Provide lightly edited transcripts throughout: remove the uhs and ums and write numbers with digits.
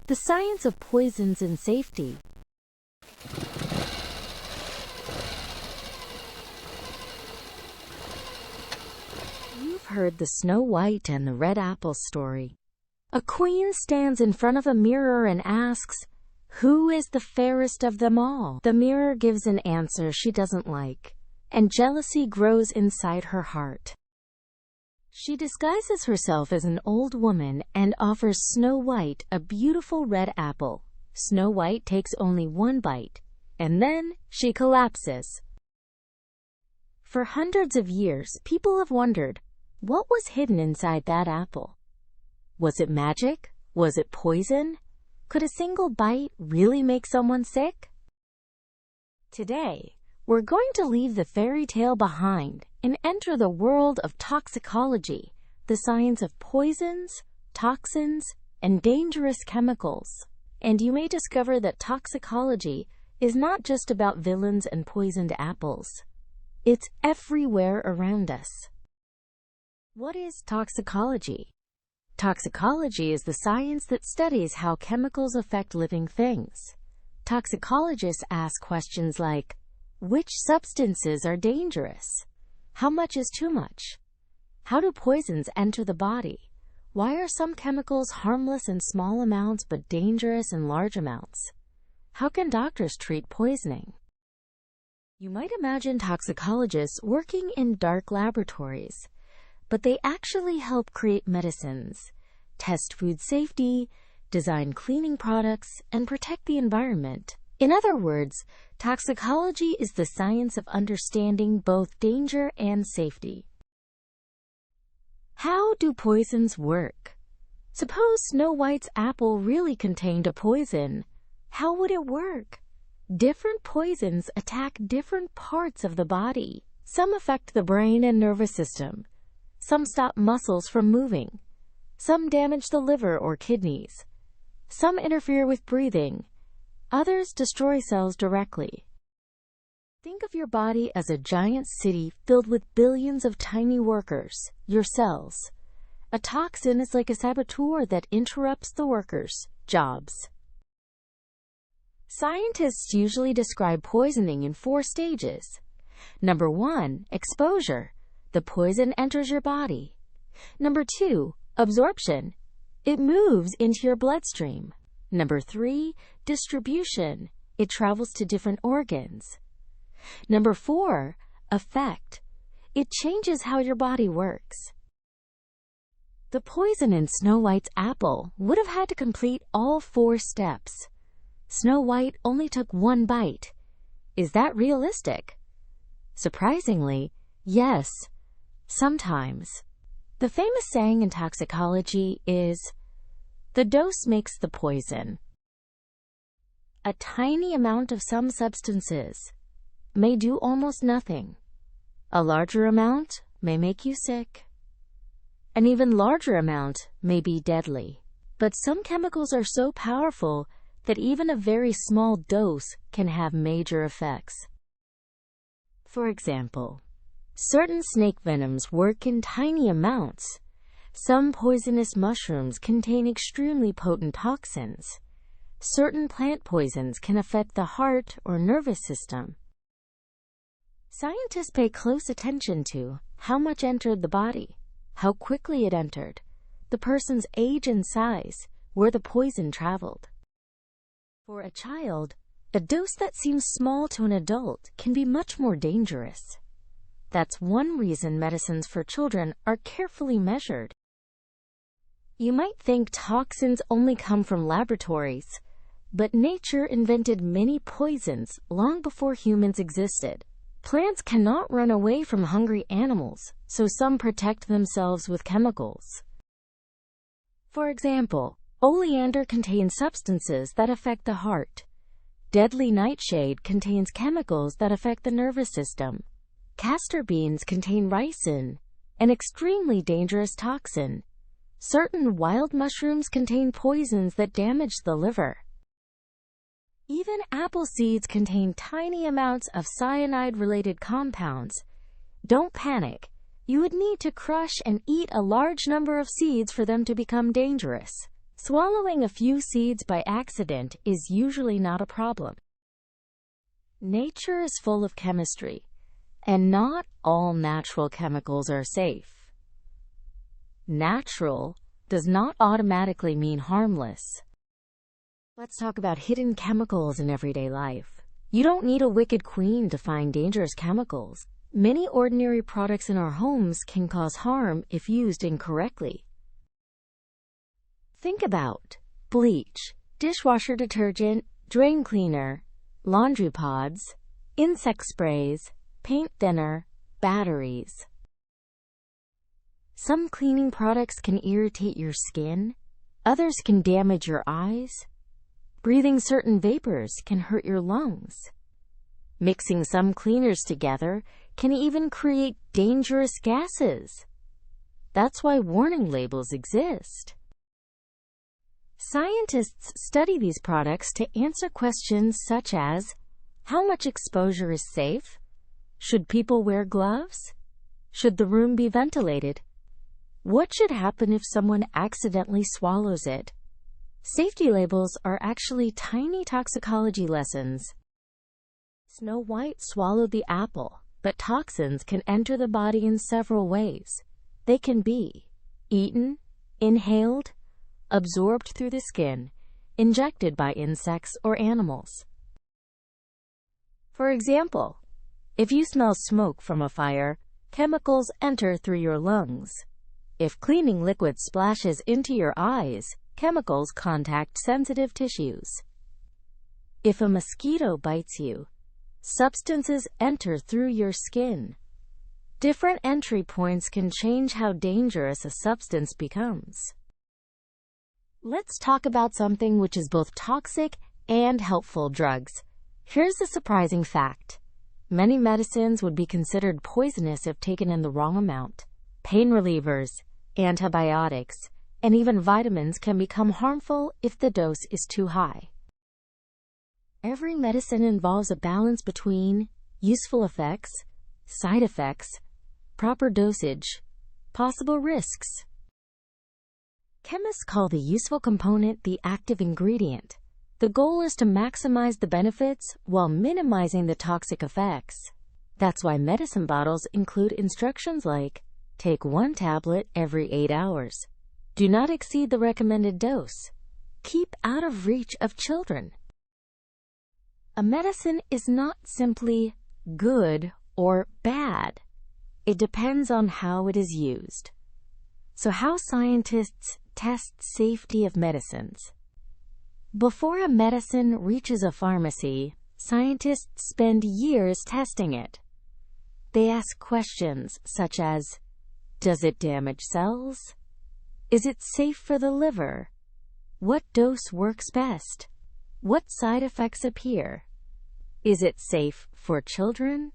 The science of poisons and safety. You've heard the Snow White and the Red Apple story. A queen stands in front of a mirror and asks, "Who is the fairest of them all?" The mirror gives an answer she doesn't like, and jealousy grows inside her heart. She disguises herself as an old woman and offers Snow White a beautiful red apple. Snow White takes only one bite, and then she collapses. For hundreds of years, people have wondered, what was hidden inside that apple? Was it magic? Was it poison? Could a single bite really make someone sick? Today, we're going to leave the fairy tale behind and enter the world of toxicology, the science of poisons, toxins, and dangerous chemicals. And you may discover that toxicology is not just about villains and poisoned apples. It's everywhere around us. What is toxicology? Toxicology is the science that studies how chemicals affect living things. Toxicologists ask questions like, which substances are dangerous? How much is too much? How do poisons enter the body? Why are some chemicals harmless in small amounts but dangerous in large amounts? How can doctors treat poisoning? You might imagine toxicologists working in dark laboratories, but they actually help create medicines, test food safety, design cleaning products, and protect the environment. In other words, toxicology is the science of understanding both danger and safety. How do poisons work? Suppose Snow White's apple really contained a poison. How would it work? Different poisons attack different parts of the body. Some affect the brain and nervous system. Some stop muscles from moving. Some damage the liver or kidneys. Some interfere with breathing. Others destroy cells directly. Think of your body as a giant city filled with billions of tiny workers, your cells. A toxin is like a saboteur that interrupts the workers' jobs. Scientists usually describe poisoning in 4 stages. Number 1, exposure. The poison enters your body. Number 2, absorption. It moves into your bloodstream. Number 3, distribution. It travels to different organs. Number 4, effect. It changes how your body works. The poison in Snow White's apple would have had to complete all 4 steps. Snow White only took 1 bite. Is that realistic? Surprisingly, yes, sometimes. The famous saying in toxicology is, "The dose makes the poison." A tiny amount of some substances may do almost nothing. A larger amount may make you sick. An even larger amount may be deadly. But some chemicals are so powerful that even a very small dose can have major effects. For example, certain snake venoms work in tiny amounts. Some poisonous mushrooms contain extremely potent toxins. Certain plant poisons can affect the heart or nervous system. Scientists pay close attention to how much entered the body, how quickly it entered, the person's age and size, where the poison traveled. For a child, a dose that seems small to an adult can be much more dangerous. That's one reason medicines for children are carefully measured. You might think toxins only come from laboratories, but nature invented many poisons long before humans existed. Plants cannot run away from hungry animals, so some protect themselves with chemicals. For example, oleander contains substances that affect the heart. Deadly nightshade contains chemicals that affect the nervous system. Castor beans contain ricin, an extremely dangerous toxin. Certain wild mushrooms contain poisons that damage the liver. Even apple seeds contain tiny amounts of cyanide-related compounds. Don't panic. You would need to crush and eat a large number of seeds for them to become dangerous. Swallowing a few seeds by accident is usually not a problem. Nature is full of chemistry, and not all natural chemicals are safe. Natural does not automatically mean harmless. Let's talk about hidden chemicals in everyday life. You don't need a wicked queen to find dangerous chemicals. Many ordinary products in our homes can cause harm if used incorrectly. Think about bleach, dishwasher detergent, drain cleaner, laundry pods, insect sprays, paint thinner, batteries. Some cleaning products can irritate your skin, others can damage your eyes. Breathing certain vapors can hurt your lungs. Mixing some cleaners together can even create dangerous gases. That's why warning labels exist. Scientists study these products to answer questions such as, how much exposure is safe? Should people wear gloves? Should the room be ventilated? What should happen if someone accidentally swallows it? Safety labels are actually tiny toxicology lessons. Snow White swallowed the apple, but toxins can enter the body in several ways. They can be eaten, inhaled, absorbed through the skin, injected by insects or animals. For example, if you smell smoke from a fire, chemicals enter through your lungs. If cleaning liquid splashes into your eyes, chemicals contact sensitive tissues. If a mosquito bites you, substances enter through your skin. Different entry points can change how dangerous a substance becomes. Let's talk about something which is both toxic and helpful: drugs. Here's a surprising fact. Many medicines would be considered poisonous if taken in the wrong amount. Pain relievers, antibiotics, and even vitamins can become harmful if the dose is too high. Every medicine involves a balance between useful effects, side effects, proper dosage, possible risks. Chemists call the useful component the active ingredient. The goal is to maximize the benefits while minimizing the toxic effects. That's why medicine bottles include instructions like, take 1 tablet every 8 hours. Do not exceed the recommended dose. Keep out of reach of children. A medicine is not simply good or bad. It depends on how it is used. So how scientists test safety of medicines? Before a medicine reaches a pharmacy, scientists spend years testing it. They ask questions such as, does it damage cells? Is it safe for the liver? What dose works best? What side effects appear? Is it safe for children?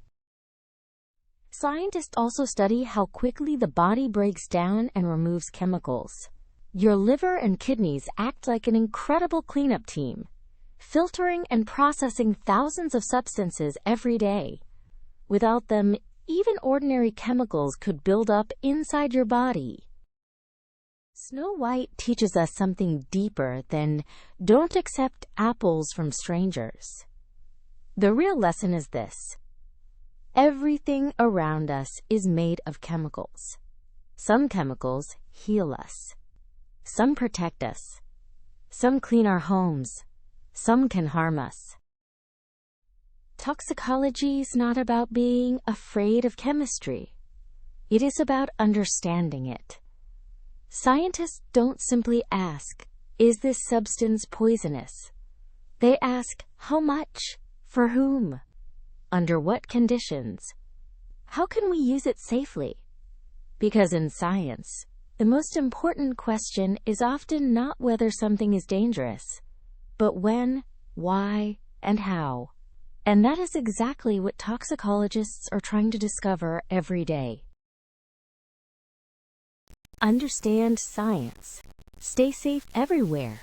Scientists also study how quickly the body breaks down and removes chemicals. Your liver and kidneys act like an incredible cleanup team, filtering and processing thousands of substances every day. Without them, even ordinary chemicals could build up inside your body. Snow White teaches us something deeper than don't accept apples from strangers. The real lesson is this: everything around us is made of chemicals. Some chemicals heal us. Some protect us. Some clean our homes. Some can harm us. Toxicology is not about being afraid of chemistry. It is about understanding it. Scientists don't simply ask, is this substance poisonous? They ask, how much? For whom? Under what conditions? How can we use it safely? Because in science, the most important question is often not whether something is dangerous, but when, why, and how. And that is exactly what toxicologists are trying to discover every day. Understand science. Stay safe everywhere.